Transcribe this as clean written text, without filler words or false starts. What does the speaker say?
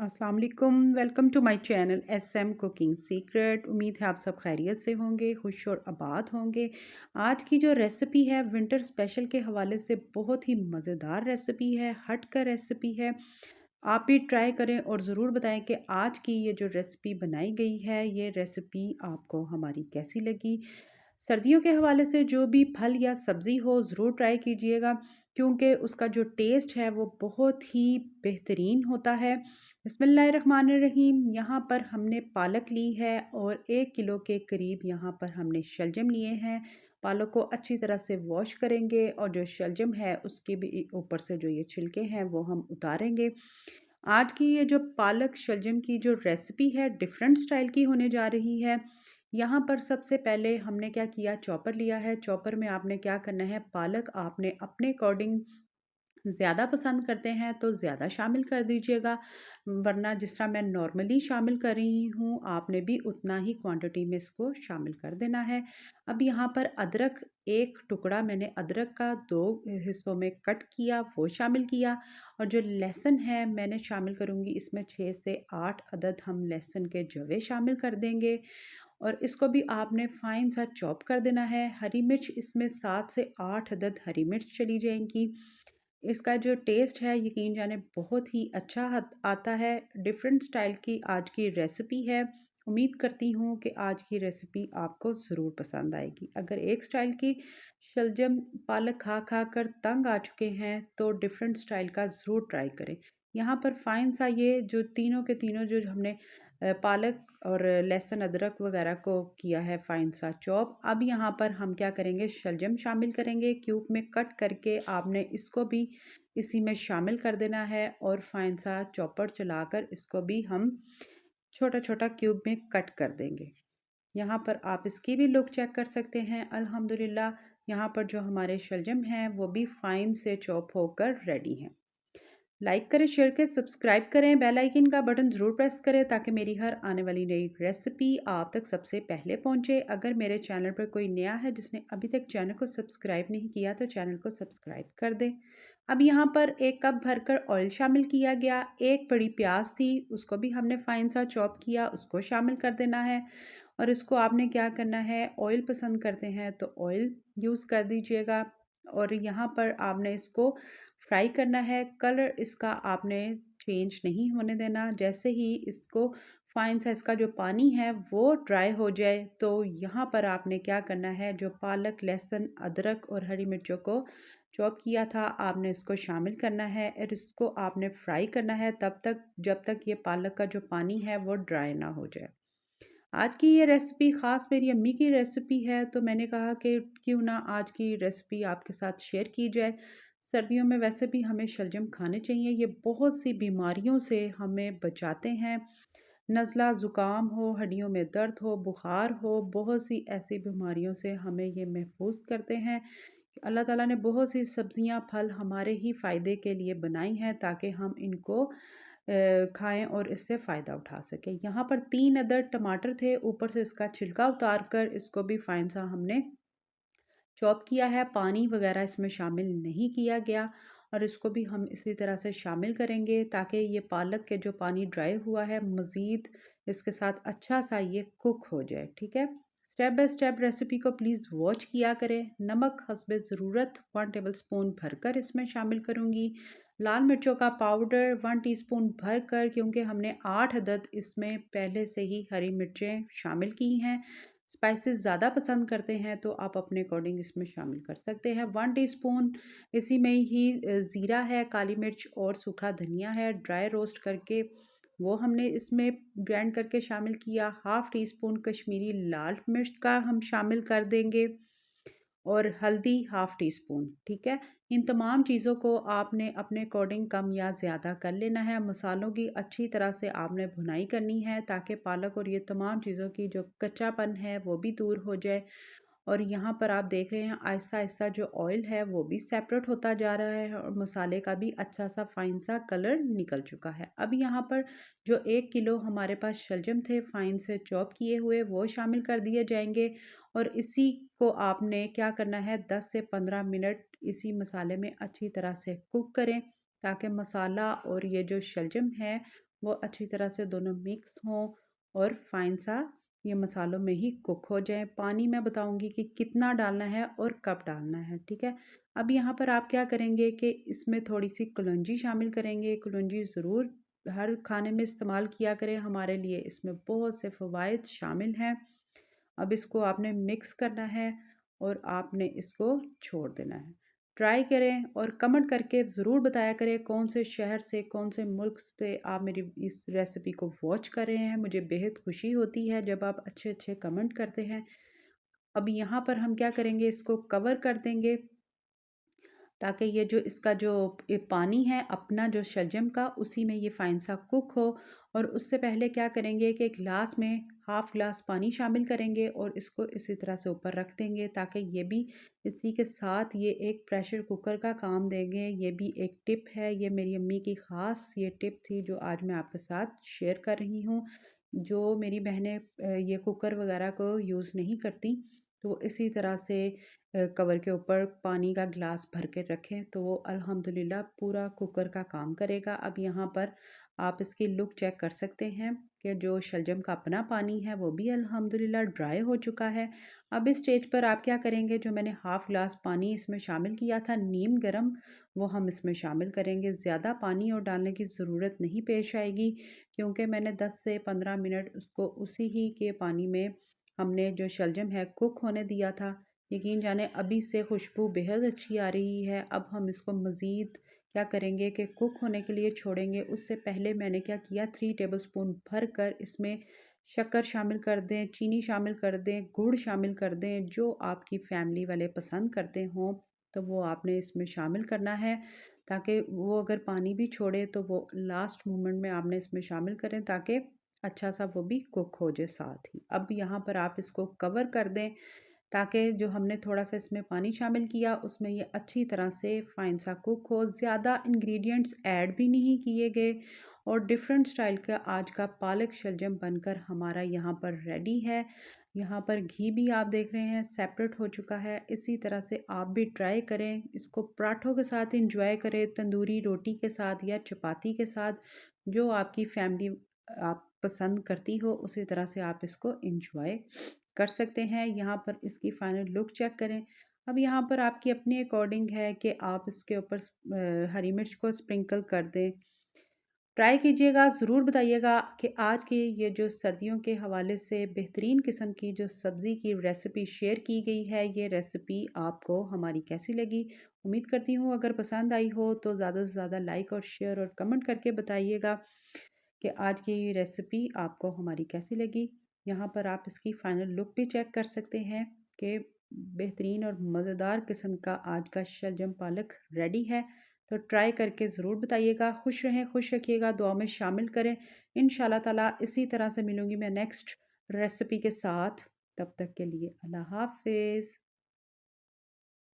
अस्सलाम वालेकुम, welcome to my channel SM cooking secret. उम्मीद है आप सब खैरियत से होंगे, खुश और आबाद होंगे। आज की जो रेसिपी है विंटर स्पेशल के हवाले से बहुत ही मज़ेदार रेसिपी है, हट कर रेसिपी है। आप भी ट्राई करें और ज़रूर बताएं कि आज की ये जो रेसिपी बनाई गई है, ये रेसिपी आपको हमारी कैसी लगी। सर्दियों के हवाले से जो भी फल या सब्ज़ी हो ज़रूर ट्राई कीजिएगा, क्योंकि उसका जो टेस्ट है वो बहुत ही बेहतरीन होता है। बिस्मिल्लाहिर्रहमानिर्रहीम। यहाँ पर हमने पालक ली है और 1 किलो के करीब यहाँ पर हमने शलजम लिए हैं। पालक को अच्छी तरह से वॉश करेंगे और जो शलजम है उसके भी ऊपर से जो ये छिलके हैं वो हम उतारेंगे। आज की ये जो पालक शलजम की जो रेसिपी है डिफरेंट स्टाइल की होने जा रही है। यहाँ पर सबसे पहले हमने क्या किया, चॉपर लिया है। चॉपर में आपने क्या करना है, पालक आपने अपने अकॉर्डिंग ज़्यादा पसंद करते हैं तो ज़्यादा शामिल कर दीजिएगा, वरना जिस तरह मैं नॉर्मली शामिल कर रही हूँ, आपने भी उतना ही क्वांटिटी में इसको शामिल कर देना है। अब यहाँ पर अदरक, एक टुकड़ा मैंने अदरक का 2 हिस्सों में कट किया, वो शामिल किया। और जो लहसुन है मैंने शामिल करूँगी इसमें 6 से 8 अदद हम लहसुन के जवे शामिल कर देंगे और इसको भी आपने फ़ाइन सा चॉप कर देना है। हरी मिर्च इसमें 7 से 8 अदद हरी मिर्च चली जाएँगी। इसका जो टेस्ट है यकीन जाने बहुत ही अच्छा आता है। डिफरेंट स्टाइल की आज की रेसिपी है। उम्मीद करती हूँ कि आज की रेसिपी आपको ज़रूर पसंद आएगी। अगर एक स्टाइल की शलजम पालक खा खा कर तंग आ चुके हैं तो डिफरेंट स्टाइल का ज़रूर ट्राई करें। यहाँ पर फाइन सा ये जो तीनों के तीनों जो हमने पालक और लहसुन अदरक वगैरह को किया है फ़ाइन सा चॉप। अब यहाँ पर हम क्या करेंगे, शलजम शामिल करेंगे। क्यूब में कट करके आपने इसको भी इसी में शामिल कर देना है और फ़ाइन सा चॉपर चलाकर इसको भी हम छोटा-छोटा क्यूब में कट कर देंगे। यहाँ पर आप इसकी भी लुक चेक कर सकते हैं। अल्हम्दुलिल्लाह यहाँ पर जो हमारे शलजम हैं वो भी फ़ाइन से चॉप होकर रेडी हैं। लाइक करें, शेयर करें, सब्सक्राइब करें, बेल आइकन का बटन ज़रूर प्रेस करें ताकि मेरी हर आने वाली नई रेसिपी आप तक सबसे पहले पहुंचे। अगर मेरे चैनल पर कोई नया है जिसने अभी तक चैनल को सब्सक्राइब नहीं किया तो चैनल को सब्सक्राइब कर दें। अब यहाँ पर 1 कप भरकर ऑयल शामिल किया गया। एक बड़ी प्याज थी, उसको भी हमने फाइन सा चॉप किया, उसको शामिल कर देना है। और इसको आपने क्या करना है, ऑयल पसंद करते हैं तो ऑयल यूज़ कर दीजिएगा। और यहाँ पर आपने इसको फ्राई करना है। कलर इसका आपने चेंज नहीं होने देना। जैसे ही इसको फाइन सा इसका जो पानी है वो ड्राई हो जाए तो यहाँ पर आपने क्या करना है, जो पालक, लहसुन, अदरक और हरी मिर्चों को चॉप किया था आपने इसको शामिल करना है और इसको आपने फ्राई करना है तब तक जब तक ये पालक का जो पानी है वो ड्राई ना हो जाए। आज की ये रेसिपी ख़ास मेरी अम्मी की रेसिपी है तो मैंने कहा कि क्यों ना आज की रेसिपी आपके साथ शेयर की जाए। सर्दियों में वैसे भी हमें शलजम खाने चाहिए, ये बहुत सी बीमारियों से हमें बचाते हैं। नज़ला ज़ुकाम हो, हड्डियों में दर्द हो, बुखार हो, बहुत सी ऐसी बीमारियों से हमें ये महफूज करते हैं। अल्लाह ताला ने बहुत सी सब्जियां, फल हमारे ही फ़ायदे के लिए बनाई हैं ताकि हम इनको खाएं और इससे फ़ायदा उठा सकें। यहाँ पर 3 अदद टमाटर थे, ऊपर से इसका छिलका उतार कर इसको भी फ़ाइन सा हमने चॉप किया है। पानी वगैरह इसमें शामिल नहीं किया गया और इसको भी हम इसी तरह से शामिल करेंगे ताकि ये पालक के जो पानी ड्राई हुआ है मज़ीद इसके साथ अच्छा सा ये कुक हो जाए। ठीक है, स्टेप बाय स्टेप रेसिपी को प्लीज़ वॉच किया करें। नमक हस्बे ज़रूरत 1 टेबलस्पून भरकर इसमें शामिल करूँगी। लाल मिर्चों का पाउडर 1 टीस्पून भरकर, क्योंकि हमने 8 अदद इसमें पहले से ही हरी मिर्चें शामिल की हैं। स्पाइसेस ज़्यादा पसंद करते हैं तो आप अपने अकॉर्डिंग इसमें शामिल कर सकते हैं। 1 टीस्पून इसी में ही ज़ीरा है, काली मिर्च और सूखा धनिया है ड्राई रोस्ट करके, वो हमने इसमें ग्राइंड करके शामिल किया। हाफ़ टी स्पून कश्मीरी लाल मिर्च का हम शामिल कर देंगे और हल्दी हाफ़ टी स्पून। ठीक है, इन तमाम चीज़ों को आपने अपने अकॉर्डिंग कम या ज़्यादा कर लेना है। मसालों की अच्छी तरह से आपने भुनाई करनी है ताकि पालक और ये तमाम चीज़ों की जो कच्चापन है वो भी दूर हो जाए। और यहाँ पर आप देख रहे हैं आहिस्ता-आहिस्ता जो ऑयल है वो भी सेपरेट होता जा रहा है और मसाले का भी अच्छा सा फ़ाइन सा कलर निकल चुका है। अब यहाँ पर जो 1 किलो हमारे पास शलजम थे फ़ाइन से चॉप किए हुए वो शामिल कर दिए जाएँगे और इसी को आपने क्या करना है, 10 से 15 मिनट इसी मसाले में अच्छी तरह से कुक करें ताकि मसाला और ये जो शलजम है वो अच्छी तरह से दोनों मिक्स हों और फाइन सा ये मसालों में ही कुक हो जाए। पानी मैं बताऊंगी कि कितना डालना है और कब डालना है, ठीक है। अब यहाँ पर आप क्या करेंगे कि इसमें थोड़ी सी कलौंजी शामिल करेंगे। कलौंजी ज़रूर हर खाने में इस्तेमाल किया करें, हमारे लिए इसमें बहुत से फ़वाइद शामिल हैं। अब इसको आपने मिक्स करना है और आपने इसको छोड़ देना है। ट्राई करें और कमेंट करके ज़रूर बताया करें कौन से शहर से, कौन से मुल्क से आप मेरी इस रेसिपी को वॉच कर रहे हैं। मुझे बेहद खुशी होती है जब आप अच्छे-अच्छे कमेंट करते हैं। अब यहाँ पर हम क्या करेंगे, इसको कवर कर देंगे ताकि ये जो इसका जो ये पानी है अपना जो शलजम का, उसी में ये फ़ाइन सा कुक हो। और उससे पहले क्या करेंगे कि ग्लास में हाफ़ ग्लास पानी शामिल करेंगे और इसको इसी तरह से ऊपर रख देंगे ताकि ये भी इसी के साथ ये एक प्रेशर कुकर का काम देंगे। ये भी एक टिप है, ये मेरी अम्मी की ख़ास ये टिप थी जो आज मैं आपके साथ शेयर कर रही हूँ। जो मेरी बहनें ये कुकर वग़ैरह को यूज़ नहीं करती, तो वो इसी तरह से कवर के ऊपर पानी का ग्लास भर के रखें तो वो अल्हम्दुलिल्लाह पूरा कुकर का काम करेगा। अब यहाँ पर आप इसकी लुक चेक कर सकते हैं कि जो शलजम का अपना पानी है वो भी अल्हम्दुलिल्लाह ड्राई हो चुका है। अब इस स्टेज पर आप क्या करेंगे, जो मैंने हाफ़ ग्लास पानी इसमें शामिल किया था नीम गरम, वो हम इसमें शामिल करेंगे। ज़्यादा पानी और डालने की ज़रूरत नहीं पेश आएगी क्योंकि मैंने 10 से 15 मिनट उसको उसी ही के पानी में हमने जो शलजम है कुक होने दिया था। यकीन जाने अभी से खुशबू बेहद अच्छी आ रही है। अब हम इसको मज़ीद क्या करेंगे कि कुक होने के लिए छोड़ेंगे। उससे पहले मैंने क्या किया, 3 टेबलस्पून भर कर इसमें शक्कर शामिल कर दें, चीनी शामिल कर दें, गुड़ शामिल कर दें। जो आपकी फैमिली वाले पसंद करते हों तो वो आपने इसमें शामिल करना है ताकि वो अगर पानी भी छोड़े तो वो लास्ट मोमेंट में आपने इसमें शामिल करें ताकि अच्छा सा वो भी कुक हो जाए साथ ही। अब यहाँ पर आप इसको कवर कर दें ताकि जो हमने थोड़ा-सा इसमें पानी शामिल किया उसमें ये अच्छी तरह से फ़ाइन सा कुक हो। ज़्यादा इंग्रीडिएंट्स ऐड भी नहीं किए गए और डिफरेंट स्टाइल का आज का पालक शलजम बनकर हमारा यहाँ पर रेडी है। यहाँ पर घी भी आप देख रहे हैं सेपरेट हो चुका है। इसी तरह से आप भी ट्राई करें, इसको पराठों के साथ एंजॉय करें, तंदूरी रोटी के साथ या चपाती के साथ, जो आपकी फैमिली आप पसंद करती हो उसी तरह से आप इसको एंजॉय कर सकते हैं। यहाँ पर इसकी फाइनल लुक चेक करें। अब यहाँ पर आपकी अपनी अकॉर्डिंग है कि आप इसके ऊपर हरी मिर्च को स्प्रिंकल कर दें। ट्राई कीजिएगा, ज़रूर बताइएगा कि आज की ये जो सर्दियों के हवाले से बेहतरीन किस्म की जो सब्ज़ी की रेसिपी शेयर की गई है, ये रेसिपी आपको हमारी कैसी लगी। उम्मीद करती हूँ अगर पसंद आई हो तो ज़्यादा से ज़्यादा लाइक और शेयर और कमेंट करके बताइएगा कि आज की ये रेसिपी आपको हमारी कैसी लगी। यहाँ पर आप इसकी फ़ाइनल लुक भी चेक कर सकते हैं कि बेहतरीन और मज़ेदार किस्म का आज का शलजम पालक रेडी है। तो ट्राई करके ज़रूर बताइएगा। खुश रहें, खुश रखिएगा, दुआ में शामिल करें। इंशाल्लाह ताला इसी तरह से मिलूँगी मैं नेक्स्ट रेसिपी के साथ। तब तक के लिए अल्लाह हाफ़िज़।